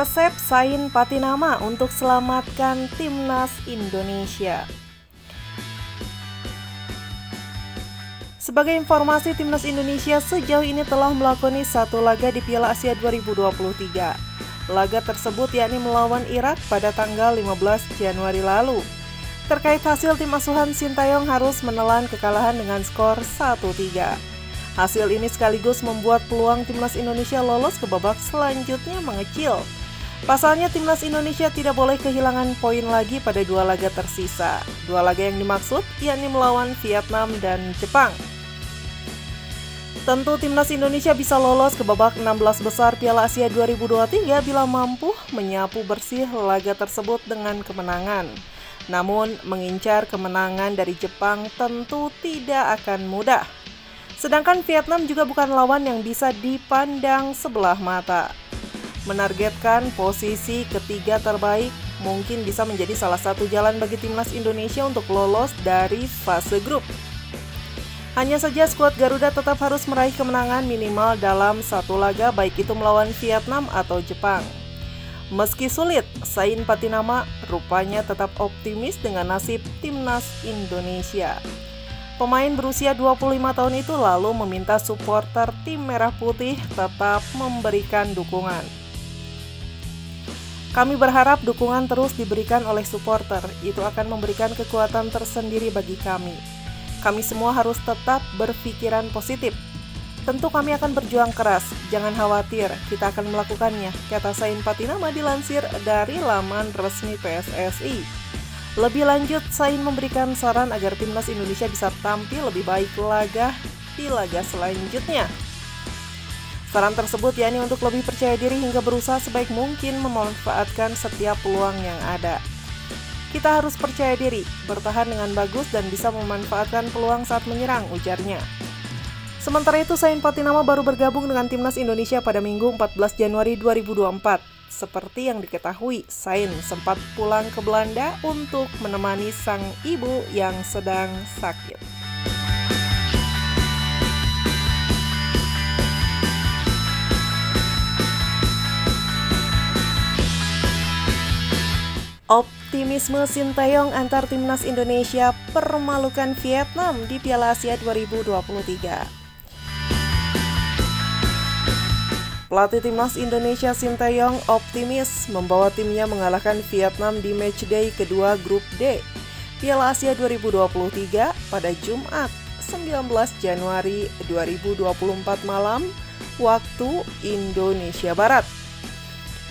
Resep Sain Patinama untuk selamatkan Timnas Indonesia. Sebagai informasi, Timnas Indonesia sejauh ini telah melakoni satu laga di Piala Asia 2023. Laga tersebut yakni melawan Irak pada tanggal 15 Januari lalu. Terkait hasil, tim asuhan Sintayong harus menelan kekalahan dengan skor 1-3. Hasil ini sekaligus membuat peluang Timnas Indonesia lolos ke babak selanjutnya mengecil. Pasalnya, Timnas Indonesia tidak boleh kehilangan poin lagi pada dua laga tersisa. Dua laga yang dimaksud yakni melawan Vietnam dan Jepang. Tentu Timnas Indonesia bisa lolos ke babak 16 besar Piala Asia 2023 bila mampu menyapu bersih laga tersebut dengan kemenangan. Namun, mengincar kemenangan dari Jepang tentu tidak akan mudah. Sedangkan Vietnam juga bukan lawan yang bisa dipandang sebelah mata. Menargetkan posisi ketiga terbaik mungkin bisa menjadi salah satu jalan bagi Timnas Indonesia untuk lolos dari fase grup. Hanya saja skuad Garuda tetap harus meraih kemenangan minimal dalam satu laga, baik itu melawan Vietnam atau Jepang. Meski sulit, Sain Patinama rupanya tetap optimis dengan nasib Timnas Indonesia. Pemain berusia 25 tahun itu lalu meminta supporter tim Merah Putih tetap memberikan dukungan. Kami berharap dukungan terus diberikan oleh supporter, itu akan memberikan kekuatan tersendiri bagi kami. Kami semua harus tetap berpikiran positif. Tentu kami akan berjuang keras, jangan khawatir, kita akan melakukannya, kata Sain Patinama dilansir dari laman resmi PSSI. Lebih lanjut, Sain memberikan saran agar Timnas Indonesia bisa tampil lebih baik di laga selanjutnya. Saran tersebut yakni untuk lebih percaya diri hingga berusaha sebaik mungkin memanfaatkan setiap peluang yang ada. Kita harus percaya diri, bertahan dengan bagus dan bisa memanfaatkan peluang saat menyerang, ujarnya. Sementara itu, Sain Patinama baru bergabung dengan Timnas Indonesia pada Minggu 14 Januari 2024. Seperti yang diketahui, Sain sempat pulang ke Belanda untuk menemani sang ibu yang sedang sakit. Optimisme Sintayong antar Timnas Indonesia permalukan Vietnam di Piala Asia 2023. Pelatih Timnas Indonesia Sintayong optimis membawa timnya mengalahkan Vietnam di matchday kedua grup D Piala Asia 2023 pada Jumat 19 Januari 2024 malam waktu Indonesia Barat.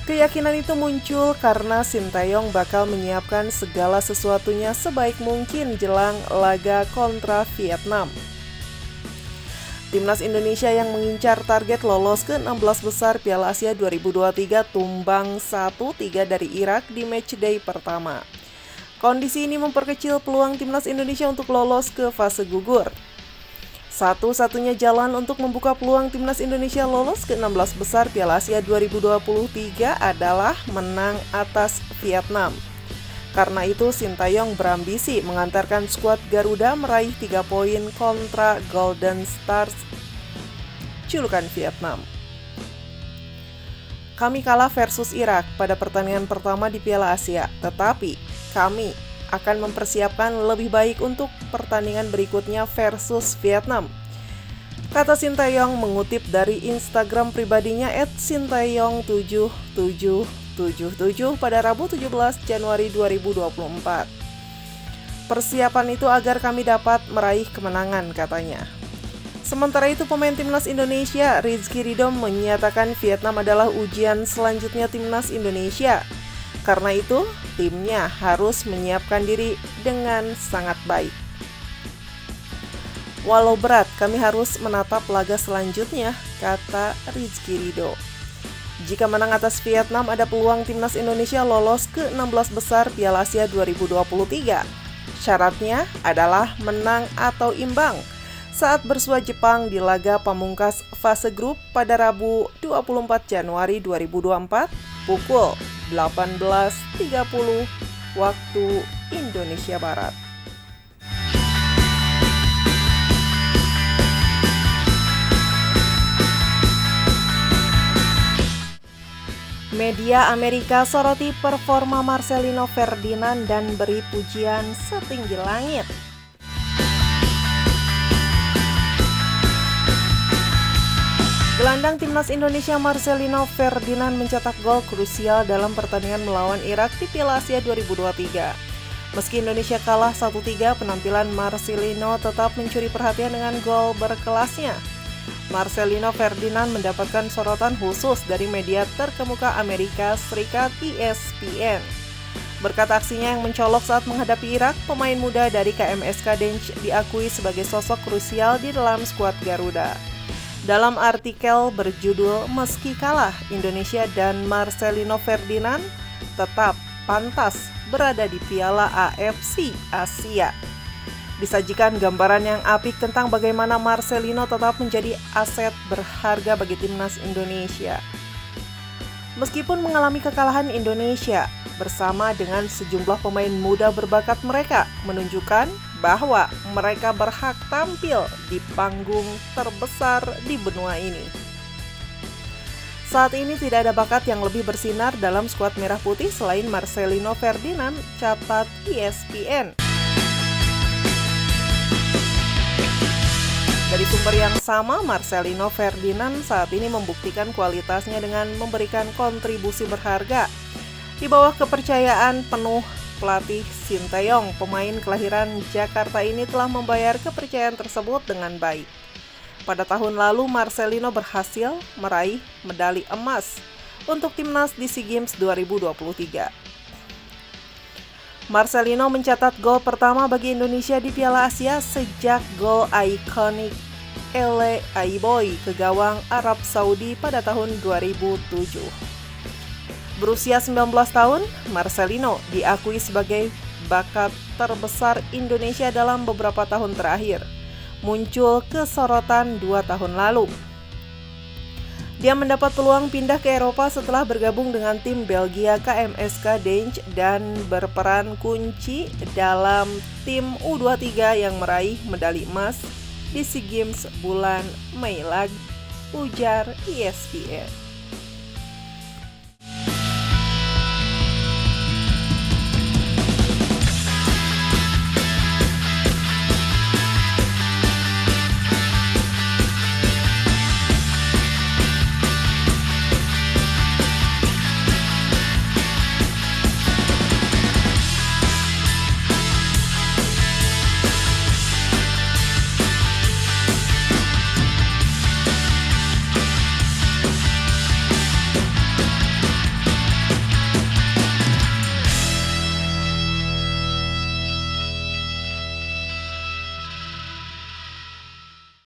Keyakinan itu muncul karena Sintayong bakal menyiapkan segala sesuatunya sebaik mungkin jelang laga kontra Vietnam. Timnas Indonesia yang mengincar target lolos ke 16 besar Piala Asia 2023 tumbang 1-3 dari Irak di matchday pertama. Kondisi ini memperkecil peluang Timnas Indonesia untuk lolos ke fase gugur. Satu-satunya jalan untuk membuka peluang Timnas Indonesia lolos ke 16 besar Piala Asia 2023 adalah menang atas Vietnam. Karena itu, Sintayong berambisi mengantarkan skuad Garuda meraih 3 poin kontra Golden Stars, julukan Vietnam. Kami kalah versus Irak pada pertandingan pertama di Piala Asia, tetapi kami akan mempersiapkan lebih baik untuk pertandingan berikutnya versus Vietnam, kata Sintayong mengutip dari Instagram pribadinya @sintayong7777 pada Rabu 17 Januari 2024. Persiapan itu agar kami dapat meraih kemenangan, katanya. Sementara itu, pemain Timnas Indonesia Rizky Ridho menyatakan Vietnam adalah ujian selanjutnya Timnas Indonesia. Karena itu, timnya harus menyiapkan diri dengan sangat baik. Walau berat, kami harus menatap laga selanjutnya, kata Rizky Ridho. Jika menang atas Vietnam, ada peluang Timnas Indonesia lolos ke 16 besar Piala Asia 2023. Syaratnya adalah menang atau imbang saat bersua Jepang di laga pamungkas fase grup pada Rabu 24 Januari 2024 pukul 18.30 waktu Indonesia Barat. Media Amerika soroti performa Marcelino Ferdinand dan beri pujian setinggi langit. Gelandang timnas Indonesia Marcelino Ferdinand mencetak gol krusial dalam pertandingan melawan Irak di Piala Asia 2023. Meski Indonesia kalah 1-3, penampilan Marcelino tetap mencuri perhatian dengan gol berkelasnya. Marcelino Ferdinand mendapatkan sorotan khusus dari media terkemuka Amerika Serikat ESPN. Berkat aksinya yang mencolok saat menghadapi Irak, pemain muda dari KMSK Dench diakui sebagai sosok krusial di dalam skuad Garuda. Dalam artikel berjudul "Meski kalah, Indonesia dan Marcelino Ferdinand tetap pantas berada di Piala AFC Asia", disajikan gambaran yang apik tentang bagaimana Marcelino tetap menjadi aset berharga bagi timnas Indonesia. Meskipun mengalami kekalahan, Indonesia bersama dengan sejumlah pemain muda berbakat mereka menunjukkan bahwa mereka berhak tampil di panggung terbesar di benua ini. Saat ini tidak ada bakat yang lebih bersinar dalam skuad merah putih selain Marcelino Ferdinand, catat ESPN. Dari sumber yang sama, Marcelino Ferdinand saat ini membuktikan kualitasnya dengan memberikan kontribusi berharga. Di bawah kepercayaan penuh pelatih Sinteyong, pemain kelahiran Jakarta ini telah membayar kepercayaan tersebut dengan baik. Pada tahun lalu, Marcelino berhasil meraih medali emas untuk timnas di SEA Games 2023. Marcelino mencatat gol pertama bagi Indonesia di Piala Asia sejak gol ikonik Ele Aiboy ke gawang Arab Saudi pada tahun 2007. Berusia 19 tahun, Marcelino diakui sebagai bakat terbesar Indonesia dalam beberapa tahun terakhir. Muncul kesorotan 2 tahun lalu. Dia mendapat peluang pindah ke Eropa setelah bergabung dengan tim Belgia KMSK Dench dan berperan kunci dalam tim U23 yang meraih medali emas di SEA Games bulan Mei lalu, ujar ESPN.